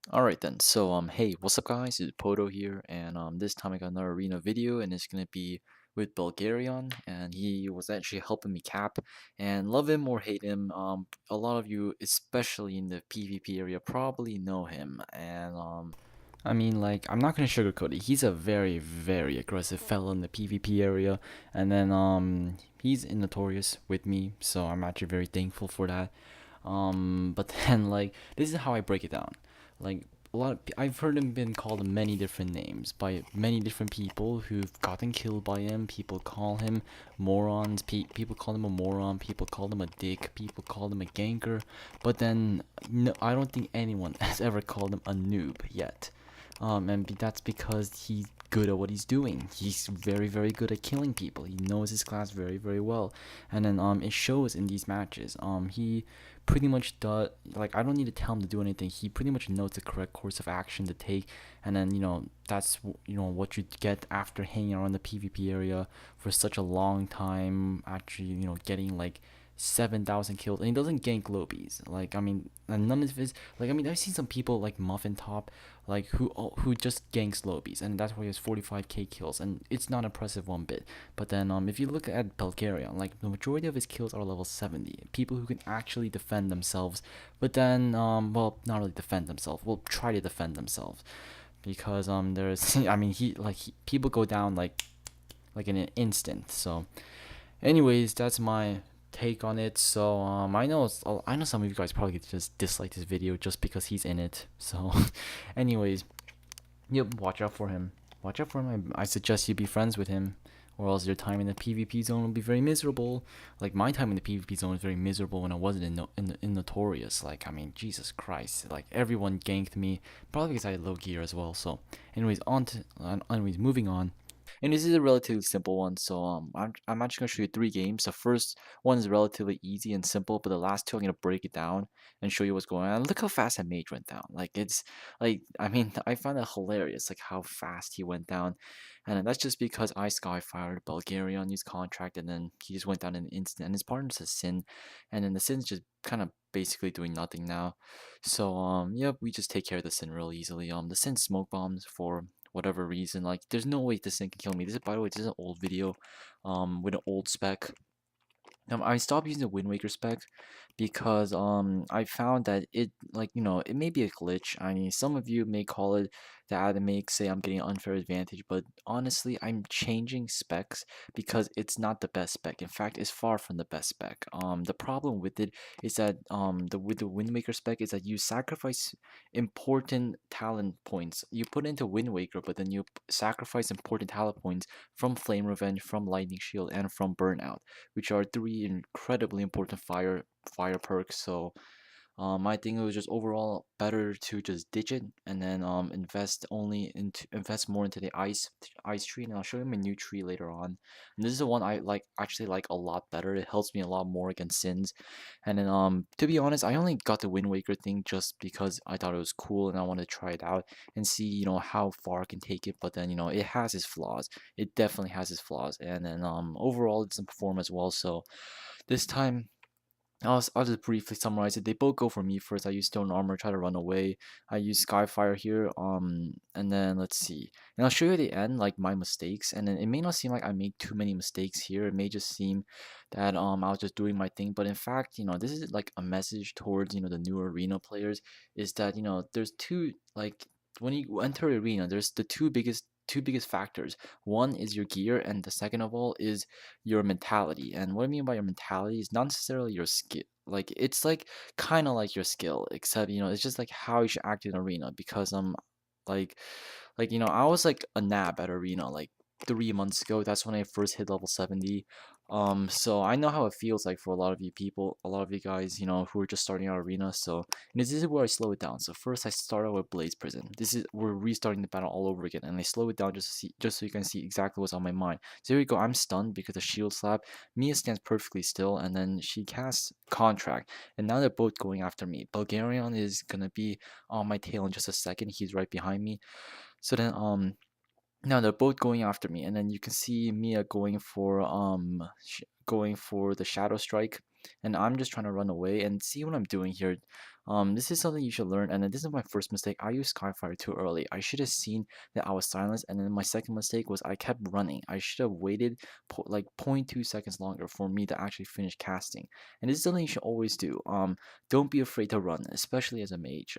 Alright then, so hey, what's up guys, it's Pohdoh here, and this time I got another arena video, and it's gonna be with Belgarion, and he was actually helping me cap, and love him or hate him, a lot of you, especially in the PvP area, probably know him, and I mean, like, I'm not gonna sugarcoat it, he's a very, very aggressive fellow in the PvP area, and then, he's notorious with me, so I'm actually very thankful for that. But then, like, this is how I break it down. Like, I've heard him been called many different names by many different people who've gotten killed by him. People call him morons. People call him a moron. People call him a dick. People call him a ganker. But then, no, I don't think anyone has ever called him a noob yet. That's because he's good at what he's doing. He's very, very good at killing people. He knows his class very, very well, and then it shows in these matches. He pretty much does, like, I don't need to tell him to do anything. He pretty much knows the correct course of action to take, and then that's what you get after hanging around the PvP area for such a long time. Actually, getting like 7,000 kills, and he doesn't gank lobies. Like, I mean, and none of his, like, I mean, I've seen some people like Muffin Top, like, who just ganks lobies, and that's why he has 45k kills, and it's not impressive one bit. But then, if you look at Belgarion, like, the majority of his kills are level 70, people who can actually defend themselves. But then, well, not really defend themselves, well, try to defend themselves, because there's, I mean, people go down like in an instant. So anyways, that's my take on it. So I know some of you guys probably just dislike this video just because he's in it. So anyways, yep, watch out for him. Watch out for him. I suggest you be friends with him, or else your time in the PvP zone will be very miserable. Like, my time in the PvP zone was very miserable when I wasn't in Notorious. Like, I mean, Jesus Christ, like, everyone ganked me, probably because I had low gear as well. So anyways, moving on. And this is a relatively simple one, so I'm actually gonna show you three games. The first one is relatively easy and simple, but the last two I'm gonna break it down and show you what's going on. Look how fast that mage went down. Like, it's like, I mean, I find that hilarious, like how fast he went down, and that's just because I skyfired Belgarion on his contract, and then he just went down in an instant. And his partner's a Sin, and then the Sin's just kind of basically doing nothing now. So yep, we just take care of the Sin real easily. The Sin smoke bombs for whatever reason. Like, there's no way this thing can kill me. This is, by the way, this is an old video, with an old spec. I stopped using the Wind Waker spec because I found that it, like, it may be a glitch. I mean, some of you may call it that, and may say I'm getting an unfair advantage, but honestly, I'm changing specs because it's not the best spec. In fact, it's far from the best spec. The problem with it is that with the Wind Waker spec is that you sacrifice important talent points. You put into Wind Waker, but then you sacrifice important talent points from Flame Revenge, from Lightning Shield, and from Burnout, which are three incredibly important fire perks. So I think it was just overall better to just ditch it, and then invest more into the ice tree. And I'll show you my new tree later on. And this is the one I actually like a lot better. It helps me a lot more against Sins. And then to be honest, I only got the Wind Waker thing just because I thought it was cool and I wanted to try it out and see how far I can take it. But then it has its flaws. It definitely has its flaws. And then overall it doesn't perform as well. So this time I'll just briefly summarize it. They both go for me first. I use Stone Armor, try to run away. I use Skyfire here, and then let's see. And I'll show you at the end, like, my mistakes. And then it may not seem like I made too many mistakes here. It may just seem that I was just doing my thing. But in fact, this is like a message towards the new arena players. Is that there's two, like, when you enter arena, there's the two biggest factors. One is your gear, and the second of all is your mentality. And what I mean by your mentality is not necessarily your skill. Like, it's like kind of like your skill, except it's just like how you should act in arena. Because like I was like a nab at arena like 3 months ago. That's when I first hit level 70. So I know how it feels like for a lot of you people, a lot of you guys, who are just starting out arena. So, and this is where I slow it down. So first I start out with Blaze Prison. We're restarting the battle all over again, and I slow it down just so you can see exactly what's on my mind. So here we go. I'm stunned because of shield slap. Mia stands perfectly still, and then she casts contract, and now they're both going after me. Belgarion is gonna be on my tail in just a second. He's right behind me. So then now they're both going after me, and then you can see Mia going for the Shadow Strike. and I'm just trying to run away and see what I'm doing here. This is something you should learn, and then this is my first mistake. I used Skyfire too early. I should have seen that I was silenced, and then my second mistake was I kept running. I should have waited like 0.2 seconds longer for me to actually finish casting. And this is something you should always do. Don't be afraid to run, especially as a mage.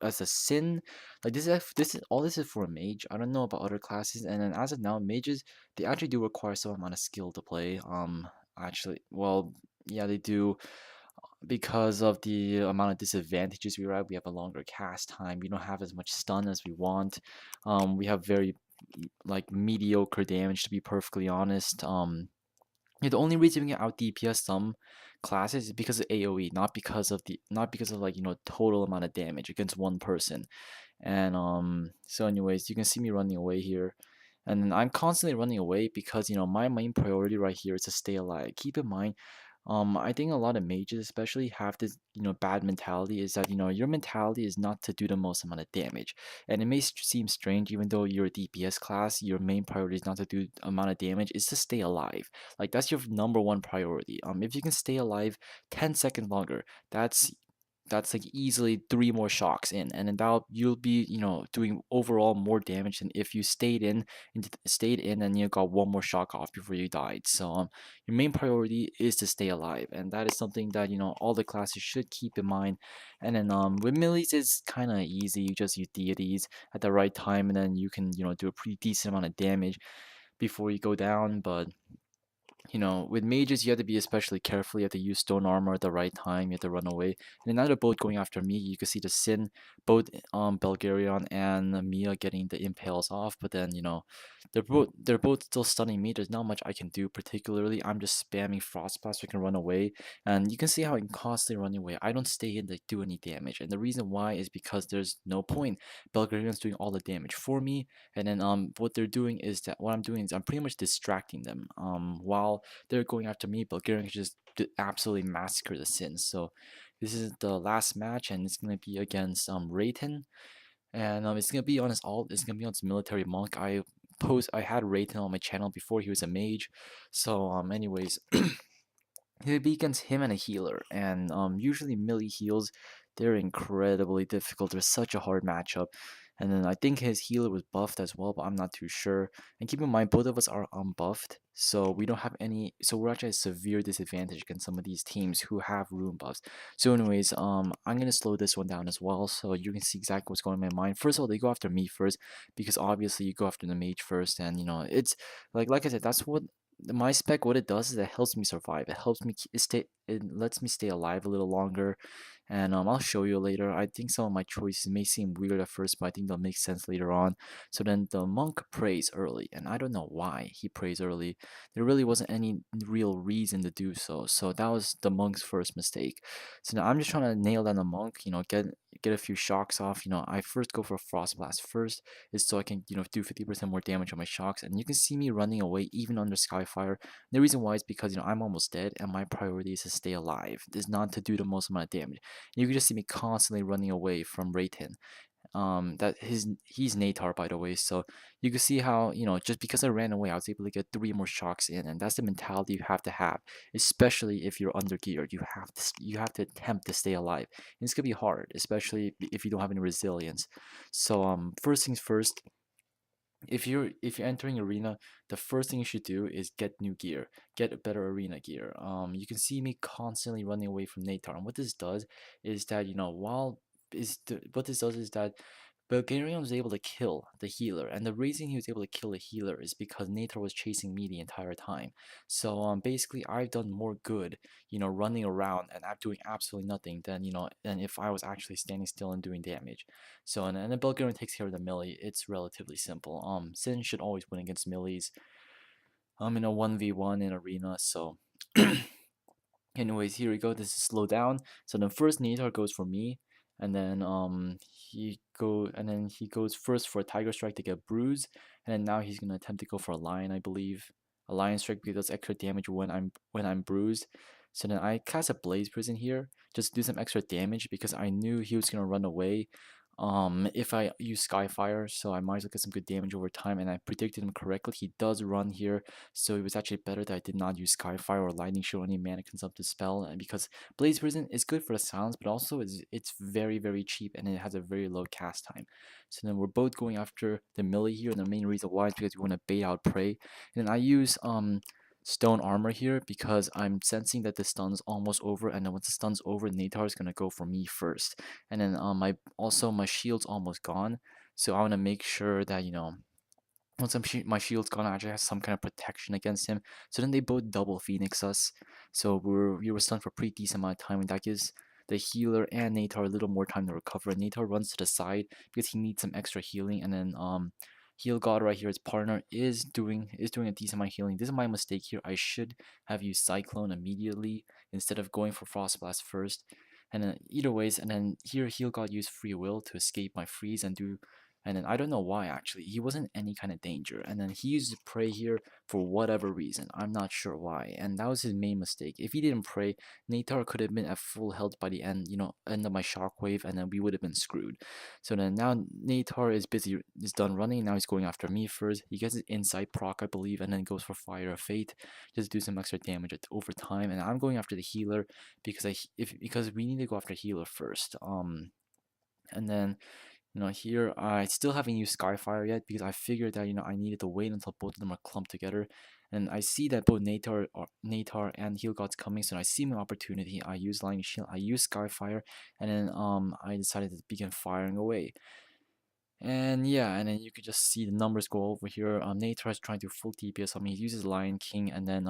As a Sin, like this is all this is for a mage. I don't know about other classes, and then as of now, mages they actually do require some amount of skill to play. Actually, well, yeah, they do because of the amount of disadvantages we have. We have a longer cast time. We don't have as much stun as we want. We have very like mediocre damage to be perfectly honest. Yeah, the only reason we can out DPS some classes is because of AoE, not because of like total amount of damage against one person. And so anyways, you can see me running away here. And I'm constantly running away because my main priority right here is to stay alive. Keep in mind, I think a lot of mages especially have this bad mentality is that your mentality is not to do the most amount of damage. And it may seem strange even though you're a DPS class, your main priority is not to do amount of damage, it's to stay alive. Like that's your number one priority. If you can stay alive 10 seconds longer, that's like easily three more shocks in, and then that you'll be doing overall more damage than if you stayed in and you got one more shock off before you died. So your main priority is to stay alive, and that is something that all the classes should keep in mind. And then with melees it's kind of easy. You just use deities at the right time, and then you can do a pretty decent amount of damage before you go down. But with mages, you have to be especially careful. You have to use stone armor at the right time. You have to run away. And another boat going after me. You can see the Sin, both Belgarion and Mia getting the impales off. But then they're both still stunning me. There's not much I can do. Particularly, I'm just spamming Frostblast so I can run away. And you can see how I'm constantly running away. I don't stay in to do any damage. And the reason why is because there's no point. Belgarion's doing all the damage for me, and then what I'm doing is I'm pretty much distracting them. While they're going after me, Bulgarian can just absolutely massacre the Sins. So this is the last match, and it's gonna be against Rayton, and it's gonna be on his alt. It's gonna be on his military monk. I had Rayton on my channel before he was a mage. So anyways, it be against him and a healer, and usually melee heals, they're incredibly difficult. They're such a hard matchup. And then I think his healer was buffed as well, but I'm not too sure. And keep in mind, both of us are unbuffed, so we don't have any. So we're actually at a severe disadvantage against some of these teams who have rune buffs. So, anyways, I'm gonna slow this one down as well, so you can see exactly what's going on in my mind. First of all, they go after me first because obviously you go after the mage first, and it's like I said, that's what my spec, what it does is it helps me survive. It helps me it lets me stay alive a little longer. And I'll show you later. I think some of my choices may seem weird at first, but I think they'll make sense later on. So then the monk prays early, and I don't know why he prays early. There really wasn't any real reason to do so. So that was the monk's first mistake. So now I'm just trying to nail down the monk, get a few shocks off. I first go for a frost blast first, is so I can do 50% more damage on my shocks. And you can see me running away even under Skyfire. The reason why is because I'm almost dead, and my priority is to stay alive. It's not to do the most amount of damage. You can just see me constantly running away from Rayton. He's Natar, by the way, so you can see how just because I ran away I was able to get three more shocks in, and that's the mentality you have, especially if you're under geared. You have to attempt to stay alive, and it's gonna be hard, especially if you don't have any resilience. So first things first, if you're entering arena, the first thing you should do is get new gear, get a better arena gear. You can see me constantly running away from Natar, and what this does is that what this does is that Belgarion was able to kill the healer, and the reason he was able to kill the healer is because Nathar was chasing me the entire time. So basically, I've done more good, running around and I'm doing absolutely nothing than if I was actually standing still and doing damage. So and the Belgarion takes care of the melee. It's relatively simple. Sin should always win against melees. In a 1v1 in arena. So anyways, here we go. This is slow down. So then first Nathar goes for me, and then he goes first for a tiger strike to get bruised, and then now he's gonna attempt to go for a lion, I believe. A lion strike because that's extra damage when I'm bruised. So then I cast a blaze prison here just to do some extra damage because I knew he was gonna run away. if I use Skyfire, so I might as well get some good damage over time, and I predicted him correctly. He does run here, so it was actually better that I did not use Skyfire or Lightning Shield or any mana consumptive spell, and because Blaze Prison is good for the silence, but also it's very, very cheap, and it has a very low cast time. So then we're both going after the melee here, and the main reason why is because we want to bait out prey. And I use stone armor here because I'm sensing that the stun's almost over, and then once the stun's over, Natar is gonna go for me first. And then my shield's almost gone, so I want to make sure that once my shield's gone, I actually have some kind of protection against him. So then they both double Phoenix us, so we were stunned for a pretty decent amount of time, and that gives the healer and Natar a little more time to recover. And Natar runs to the side because he needs some extra healing, and then Heal God right here, his partner is doing a decent amount of healing. This is my mistake here. I should have used Cyclone immediately instead of going for Frost Blast first. And then either ways, and then here Heal God used Free Will to escape my freeze and do, and then I don't know why actually. He wasn't any kind of danger. And then he used Prey here for whatever reason. I'm not sure why. And that was his main mistake. If he didn't Prey, Natar could have been at full health by the end of my shockwave, and then we would have been screwed. So then now Natar is done running. Now he's going after me first. He gets his Insight proc, I believe, and then goes for Fire of Fate just to do some extra damage over time. And I'm going after the healer because we need to go after healer first. And then here I still haven't used Skyfire yet because I figured that I needed to wait until both of them are clumped together. And I see that both Natar and Heal God's coming, so I see my opportunity. I use Lightning Shield, I use Skyfire, and then I decided to begin firing away. And yeah, and then you could just see the numbers go over here. Natar is trying to full DPS on me. He uses Lion King, and then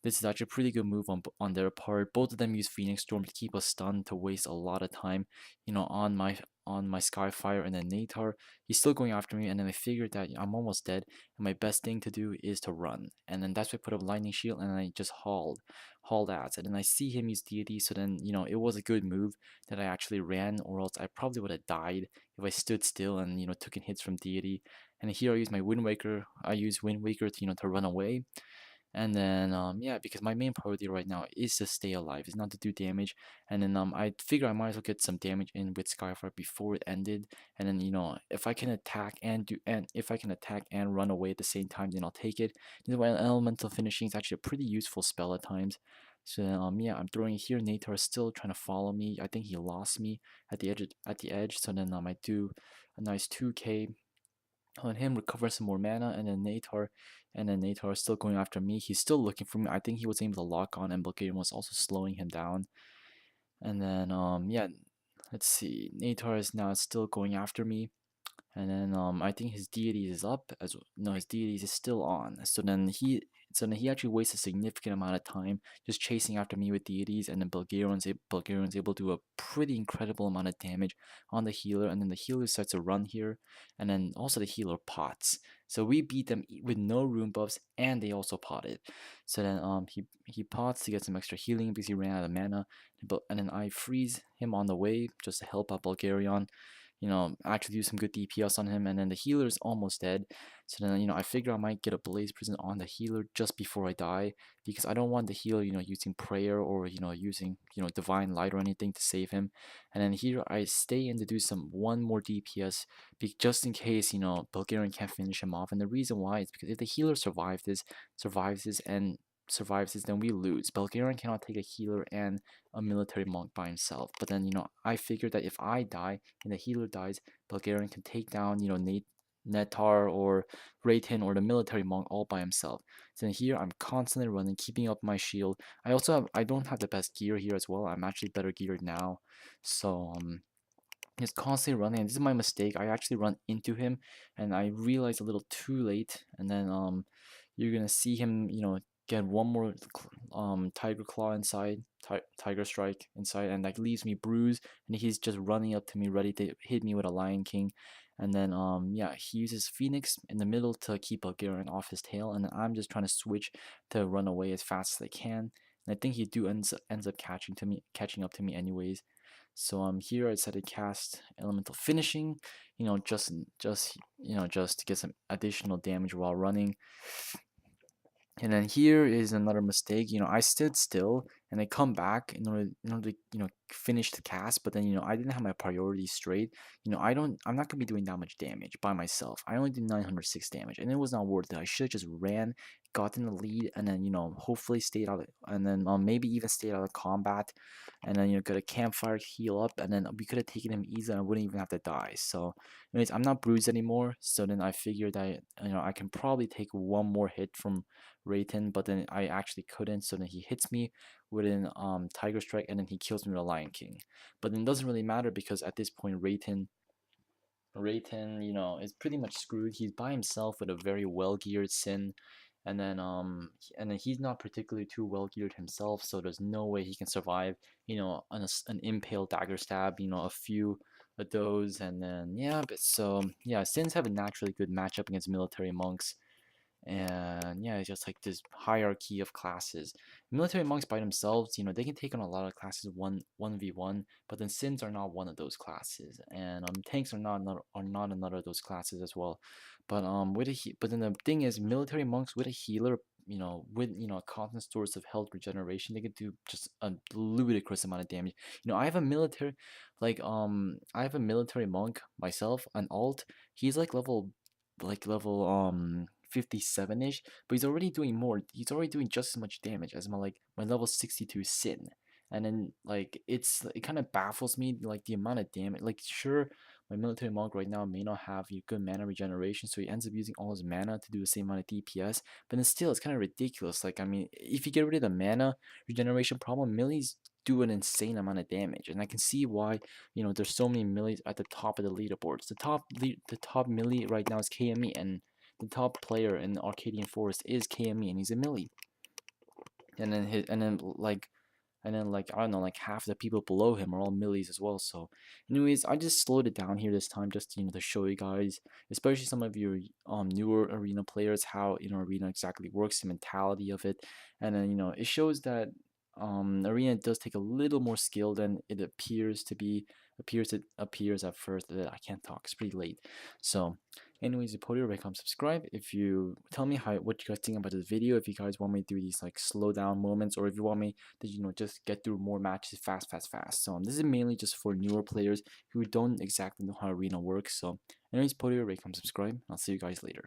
this is actually a pretty good move on their part. Both of them use Phoenix Storm to keep us stunned to waste a lot of time, on my Skyfire. And then Natar, he's still going after me, and then I figured that I'm almost dead, and my best thing to do is to run. And then that's why I put up Lightning Shield, and I just hauled ass. And then I see him use Deity, so then it was a good move that I actually ran, or else I probably would have died if I stood still and took in hits from Deity. And here I use my Wind Waker. I use Wind Waker to run away. And then yeah, because my main priority right now is to stay alive, it's not to do damage. And then I figure I might as well get some damage in with Skyfire before it ended. And then if I can attack and run away at the same time, then I'll take it. This is why elemental finishing is actually a pretty useful spell at times. So yeah, I'm throwing it here. Natar is still trying to follow me. I think he lost me at the edge. So then I do a nice 2k on him, recover some more mana, and then Natar is still going after me. He's still looking for me. I think he was able to lock on, and Belgarion was also slowing him down. And then yeah, let's see. Natar is now still going after me. And then I think his deity is up as well. No, his deity is still on. So then he actually wastes a significant amount of time just chasing after me with deities, and then Bulgarion's able to do a pretty incredible amount of damage on the healer, and then the healer starts to run here, and then also the healer pots. So we beat them with no rune buffs, and they also potted. So then he pots to get some extra healing because he ran out of mana, and then I freeze him on the way just to help out Bulgarion. Actually do some good DPS on him, and then the healer is almost dead. So then, I figure I might get a Blaze Prison on the healer just before I die, because I don't want the healer, using prayer or, using, divine light or anything to save him. And then here I stay in to do one more DPS, just in case, Bulgarian can't finish him off. And the reason why is because if the healer survives this, then we lose. Bulgarian cannot take a healer and a military monk by himself. But then, I figured that if I die and the healer dies, Bulgarian can take down, Netar or Rayton or the military monk all by himself. So then here I'm constantly running, keeping up my shield. I don't have the best gear here as well. I'm actually better geared now. So he's constantly running, and this is my mistake. I actually run into him, and I realized a little too late. And then you're gonna see him, get one more Tiger Claw inside, Tiger Strike inside, and that leaves me bruised. And he's just running up to me, ready to hit me with a Lion King. And then yeah, he uses Phoenix in the middle to keep Bulgarian off his tail, and then I'm just trying to switch to run away as fast as I can. And I think he ends up catching up to me anyways. So here I decided to cast Elemental Finishing, just to get some additional damage while running. And then here is another mistake. I stood still and I come back in order to finish the cast, but then I didn't have my priorities straight. I'm not gonna be doing that much damage by myself. I only did 906 damage, and it was not worth it. I should have just ran, gotten the lead, and then hopefully stayed out, and then maybe even stayed out of combat, and then got a campfire heal up, and then we could have taken him easy, and I wouldn't even have to die. So, anyways, I'm not bruised anymore. So then I figured that I can probably take one more hit from Rayton, but then I actually couldn't. So then he hits me with an Tiger Strike, and then he kills me with a Lion King. But then it doesn't really matter because at this point Rayton, is pretty much screwed. He's by himself with a very well geared Sin, and then he's not particularly too well geared himself, so there's no way he can survive. An impale dagger stab. A few of those, and then yeah. But so yeah, Sins have a naturally good matchup against military monks. And yeah, it's just like this hierarchy of classes. Military monks by themselves, they can take on a lot of classes 1v1, but then Sins are not one of those classes, and tanks are not another of those classes as well. But but then the thing is, military monks with a healer, with a constant source of health regeneration, they could do just a ludicrous amount of damage. I have a military monk myself, an alt. He's level 57-ish, but he's already doing more. He's already doing just as much damage as my level 62 Sin. And then it kind of baffles me like the amount of damage. Like sure, my military monk right now may not have good mana regeneration, so he ends up using all his mana to do the same amount of DPS. But then still, it's kind of ridiculous. Like I mean, if you get rid of the mana regeneration problem, millies do an insane amount of damage, and I can see why there's so many millies at the top of the leaderboards. The top millie right now is KME, and the top player in the Arcadian Forest is KME, and he's a millie. And then I don't know, like half the people below him are all millies as well. So anyways, I just slowed it down here this time just to show you guys, especially some of your newer arena players, how arena exactly works, the mentality of it. And then it shows that arena does take a little more skill than it appears at first. I can't talk, it's pretty late. So anyways, you put your like, subscribe. If you tell me what you guys think about this video, if you guys want me to do these like slow down moments, or if you want me to just get through more matches fast. So this is mainly just for newer players who don't exactly know how arena works. So anyways, put your like, subscribe. I'll see you guys later.